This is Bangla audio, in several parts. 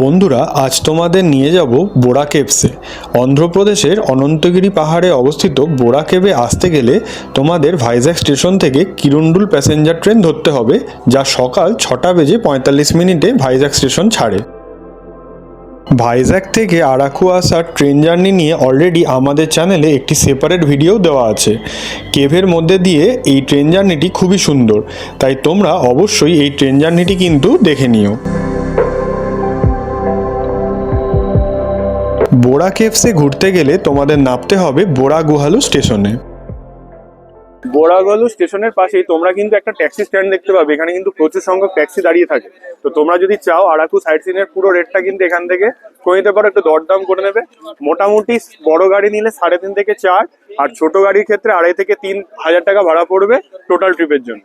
বন্ধুরা, আজ তোমাদের নিয়ে যাব বোরা কেভসে। অন্ধ্রপ্রদেশের অনন্তগিরি পাহাড়ে অবস্থিত বোরা কেভে আসতে গেলে তোমাদের ভাইজ্যাক স্টেশন থেকে কিরুন্ডুল প্যাসেঞ্জার ট্রেন ধরতে হবে, যা সকাল 6:45 ভাইজ্যাক স্টেশন ছাড়ে। ভাইজ্যাক থেকে আরাকু আসার ট্রেন জার্নি নিয়ে অলরেডি আমাদের চ্যানেলে একটি সেপারেট ভিডিও দেওয়া আছে। কেভের মধ্যে দিয়ে এই ট্রেন জার্নিটি খুবই সুন্দর, তাই তোমরা অবশ্যই এই ট্রেন জার্নিটি কিন্তু দেখে নিও। বোরা কেভসে ঘুরতে গেলে তোমাদের নামতে হবে বোরা গুহালু স্টেশনে। বোরাগলু স্টেশনের পাশেই তোমরা কিন্তু একটা ট্যাক্সি স্ট্যান্ড দেখতে পাবে। এখানে কিন্তু প্রচুর সংখ্যক ট্যাক্সি দাঁড়িয়ে থাকে। তো তোমরা যদি চাও আরাকু সাইট সিনের পুরো রেটটা কিন্তু এখান থেকে করে নিতে পারো, একটু দরদাম করে নেবে। মোটামুটি বড় গাড়ি নিলে 3.5 থেকে 4, আর ছোট গাড়ির ক্ষেত্রে 2.5 থেকে 3 হাজার টাকা ভাড়া পড়বে টোটাল ট্রিপের জন্য।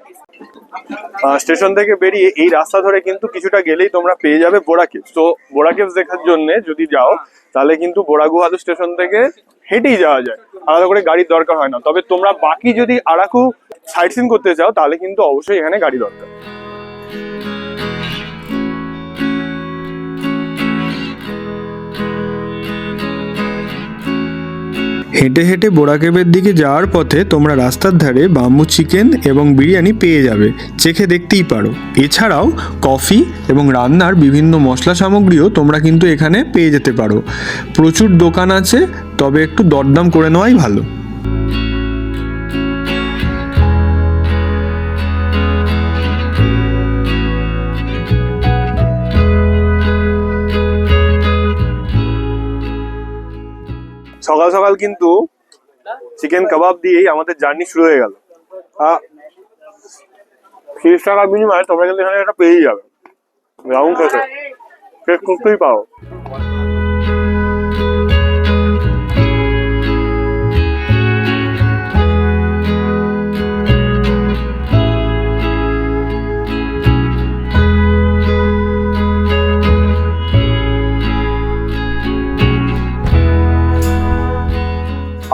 স্টেশন থেকে বেরিয়ে এই রাস্তা ধরে কিন্তু কিছুটা গেলেই তোমরা পেয়ে যাবে বোরা কেভস। তো বোরা কেভস দেখার জন্য যদি যাও তাহলে কিন্তু বোরা গুহালু স্টেশন থেকে হেঁটেই যাওয়া যায়, আলাদা করে গাড়ির দরকার হয় না। তবে তোমরা বাকি যদি আরাকু সাইট সিন করতে চাও তাহলে কিন্তু অবশ্যই এখানে গাড়ি দরকার। হেঁটে হেঁটে বোরা কেভের দিকে যাওয়ার পথে তোমরা রাস্তার ধারে বাম্বু চিকেন এবং বিরিয়ানি পেয়ে যাবে, চেখে দেখতেই পারো। এছাড়াও কফি এবং রান্নার বিভিন্ন মশলা সামগ্রীও তোমরা কিন্তু এখানে পেয়ে যেতে পারো। প্রচুর দোকান আছে, তবে একটু দরদাম করে নেওয়াই ভালো। সকাল সকাল কিন্তু চিকেন কাবাব দিয়েই আমাদের জার্নি শুরু হয়ে গেল। 30 টাকার বিনিময়ে তোমরা কিন্তু এখানে একটা পেয়েই যাবে। রাউন্ড খেতে শেষ করতেই পাও।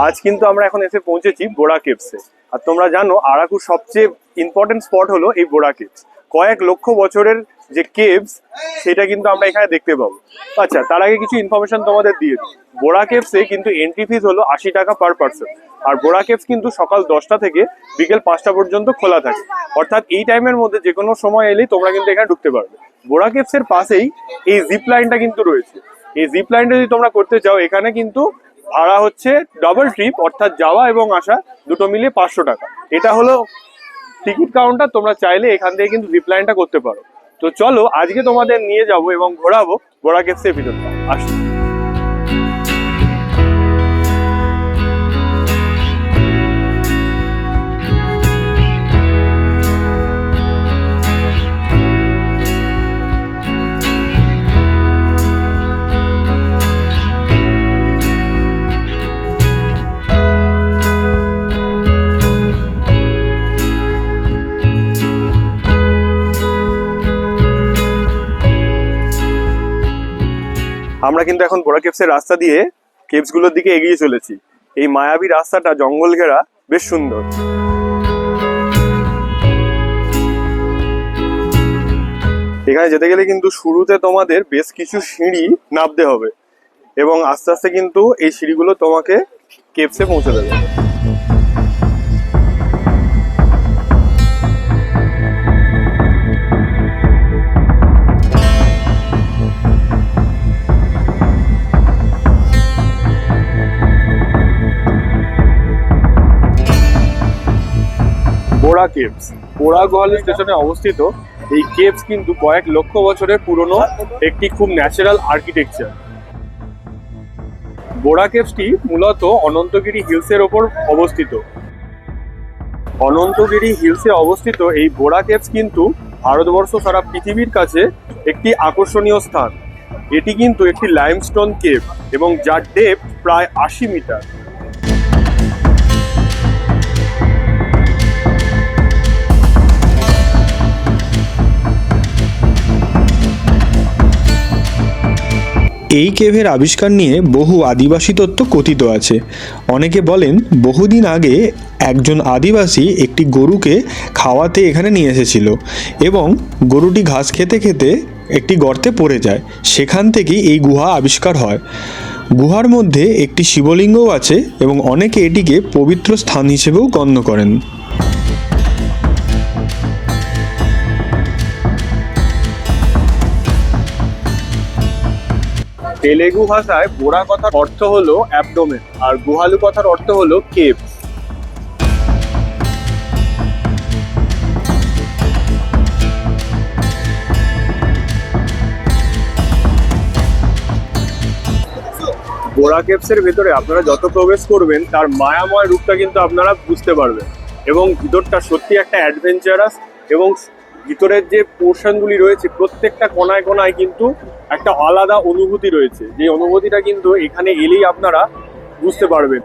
আজ কিন্তু আমরা এখন এসে পৌঁছেছি বোরা কেভসে। আর তোমরা জানো আরাকুর সবচেয়ে ইম্পর্টেন্ট স্পট হলো এই বোরা কেভস। কয়েক লক্ষ বছরের যে কেভস সেটা কিন্তু আমরা এখানে দেখতে পাবো। আচ্ছা, তার আগে কিছু ইনফরমেশন তোমাদের দিয়ে দিই। বোরা কেভসে কিন্তু এন্ট্রি ফিস হলো 80 টাকা পার পার্সন। আর বোরা কেভস কিন্তু সকাল 10টা থেকে বিকেল 5টা পর্যন্ত খোলা থাকে। অর্থাৎ এই টাইমের মধ্যে যে কোনো সময় এলেই তোমরা কিন্তু এখানে ঢুকতে পারবে। বোরা কেভসের পাশেই এই জিপ লাইনটা কিন্তু রয়েছে। এই জিপ লাইনটা যদি তোমরা করতে চাও এখানে কিন্তু ভাড়া হচ্ছে ডাবল ট্রিপ, অর্থাৎ যাওয়া এবং আসা দুটো মিলিয়ে 500 টাকা। এটা হলো টিকিট কাউন্টার। তোমরা চাইলে এখান থেকে কিন্তু জিপ লাইনটা করতে পারো। তো চলো আজকে তোমাদের নিয়ে যাব এবং ঘোরাবো বোরা কেভসের ভিতরটা। আসো। আমরা কিন্তু এখন বোরা কেভসের রাস্তা দিয়ে কেভস গুলোর দিকে এগিয়ে চলেছি। এই মায়াবী রাস্তাটা জঙ্গল ঘেরা, বেশ সুন্দর। এখানে যেতে গেলে কিন্তু শুরুতে তোমাদের বেশ কিছু সিঁড়ি নামতে হবে এবং আস্তে আস্তে কিন্তু এই সিঁড়িগুলো তোমাকে কেভসে পৌঁছে দেবে। বোরা কেভস বোরা গুহালু স্টেশনে অবস্থিত। এই কেভস কিন্তু কয়েক লক্ষ বছরের পুরনো একটি খুব ন্যাচারাল আর্কিটেকচার। বোরা কেভসটি মূলত অনন্তগিরি হিলসের ওপর অবস্থিত। অনন্তগিরি হিলসে অবস্থিত এই বোরা কেভস কিন্তু ভারতবর্ষ সারা পৃথিবীর কাছে একটি আকর্ষণীয় স্থান। এটি কিন্তু একটি লাইমস্টোন কেভ এবং যার ডেপথ প্রায় 80 মিটার। এই কেভের আবিষ্কার নিয়ে বহু আদিবাসী তত্ত্ব কথিত আছে। অনেকে বলেন বহুদিন আগে একজন আদিবাসী একটি গরুকে খাওয়াতে এখানে নিয়ে এসেছিল এবং গরুটি ঘাস খেতে খেতে একটি গর্তে পড়ে যায়। সেখান থেকেই এই গুহা আবিষ্কার হয়। গুহার মধ্যে একটি শিবলিঙ্গও আছে এবং অনেকে এটিকে পবিত্র স্থান হিসেবেও গণ্য করেন। তেলেগু ভাষায় বোরা কথার অর্থ হলো অ্যাবডোমেন আর গুহালু কথার অর্থ হলো কেভ। বোরা কেভসের ভেতরে আপনারা যত প্রবেশ করবেন তার মায়াময় রূপটা কিন্তু আপনারা বুঝতে পারবেন এবং ভিতরটা সত্যি একটা অ্যাডভেঞ্চারাস এবং ভিতরের যে পোর্শনগুলি রয়েছে প্রত্যেকটা কোনায় কোনায় কিন্তু একটা আলাদা অনুভূতি রয়েছে, যে অনুভূতিটা কিন্তু এখানে এলেই আপনারা বুঝতে পারবেন।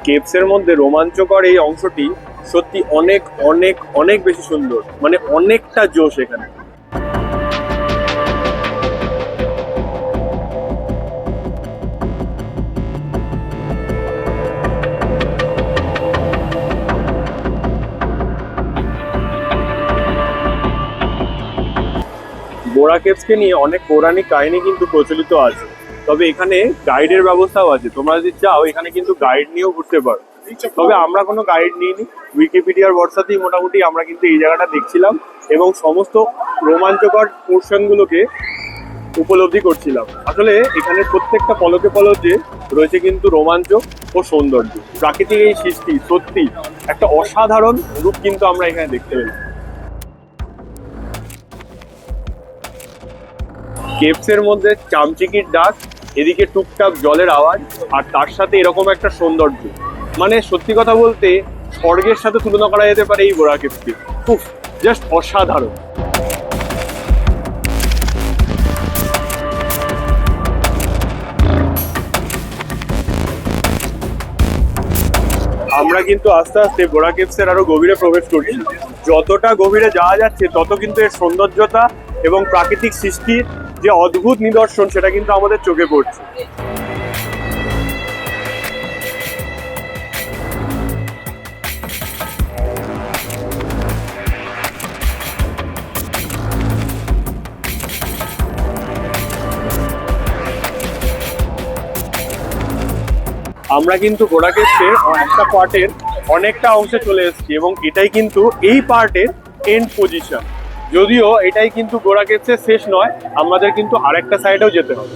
কেভসের মধ্যে রোমাঞ্চকর এই অংশটি সত্যি অনেক অনেক অনেক বেশি সুন্দর, মানে অনেকটা জোশ এখানে। বোরা কেভসকে নিয়ে অনেক পৌরাণিক কাহিনী কিন্তু প্রচলিত আছে, তবে এখানে গাইডের ব্যবস্থাও আছে। তোমরা যদি চাও এখানে কিন্তু গাইড নিয়েও ঘুরতে পারো, তবে আমরা কোনো গাইড নিইনি, উইকিপিডিয়ার ভরসাতেই মোটামুটি আমরা কিন্তু এই জায়গাটা দেখছিলাম এবং সমস্ত রোমাঞ্চকর পোর্শনগুলোকে উপলব্ধি করছিলাম। আসলে এখানে প্রত্যেকটা পলকে পলকে রয়েছে কিন্তু রোমাঞ্চ ও সৌন্দর্য। প্রাকৃতিক এই সৃষ্টি সত্যি একটা অসাধারণ রূপ কিন্তু আমরা এখানে দেখতে পেলাম। কেভসের মধ্যে চামচিকির ডাক, এদিকে টুকটাক জলের আওয়াজ, আর তার সাথে এরকম একটা সৌন্দর্য, মানে সত্যি কথা বলতে স্বর্গের সাথে তুলনা করা যেতে পারে এই বোরা কেভসকে। খুব জাস্ট অসাধারণ। আমরা কিন্তু আস্তে আস্তে বোরা কেভসের আরো গভীরে প্রবেশ করছি। যতটা গভীরে যাওয়া যাচ্ছে তত কিন্তু এর সৌন্দর্যতা এবং প্রাকৃতিক সৃষ্টির যে অদ্ভুত নিদর্শন সেটা কিন্তু আমাদের চোখে পড়ছে। আমরা কিন্তু বোরা কেভসের একটা পার্টের অনেকটা অংশে চলে এসেছি এবং এটাই কিন্তু এই পার্টের এন্ড পজিশন। যদিও এটাই কিন্তু বোরা কেভসের শেষ নয়, আমাদের কিন্তু আরেকটা সাইডেও যেতে হবে।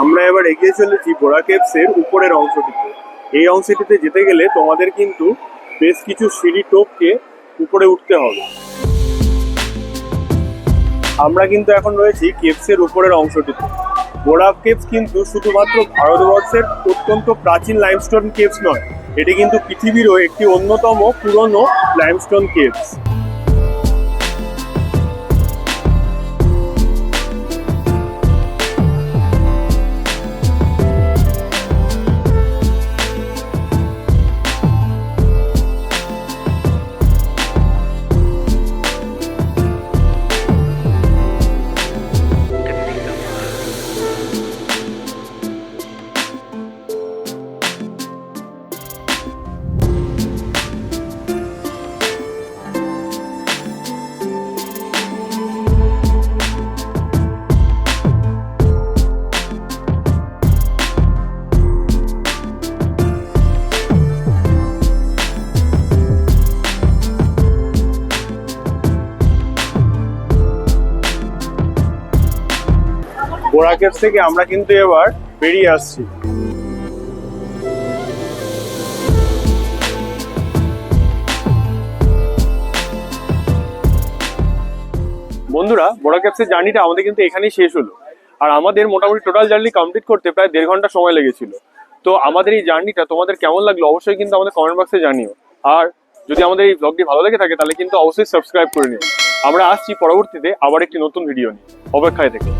আমরা এবার এগিয়ে চলেছি বোরা কেভসের উপরের অংশটিতে। এই অংশটিতে যেতে গেলে তোমাদের কিন্তু বেশ কিছু সিঁড়ি টপকে উপরে উঠতে হবে। আমরা কিন্তু এখন রয়েছি কেভসের উপরের অংশটিতে। বোরা কেভস কিন্তু শুধুমাত্র ভারতবর্ষের অত্যন্ত প্রাচীন লাইমস্টোন কেভস নয়, এটি কিন্তু পৃথিবীরও একটি অন্যতম পুরনো লাইমস্টোন কেভস। বোরা কেভস থেকে আমরা কিন্তু এবার বেরিয়ে আসছি। বন্ধুরা, বোরা কেভসের জার্নিটা আমাদের কিন্তু এখানেই শেষ হলো। আর আমাদের মোটামুটি টোটাল জার্নি কমপ্লিট করতে প্রায় 1.5 ঘন্টা সময় লেগেছিল। তো আমাদের এই জার্নিটা তোমাদের কেমন লাগলো অবশ্যই কিন্তু আমাদের কমেন্ট বক্সে জানিও। আর যদি আমাদের এই ব্লগটি ভালো লেগে থাকে তাহলে কিন্তু অবশ্যই সাবস্ক্রাইব করে নিও। আমরা আসছি পরবর্তীতে আবার একটি নতুন ভিডিও নিয়ে, অপেক্ষায় থেকো।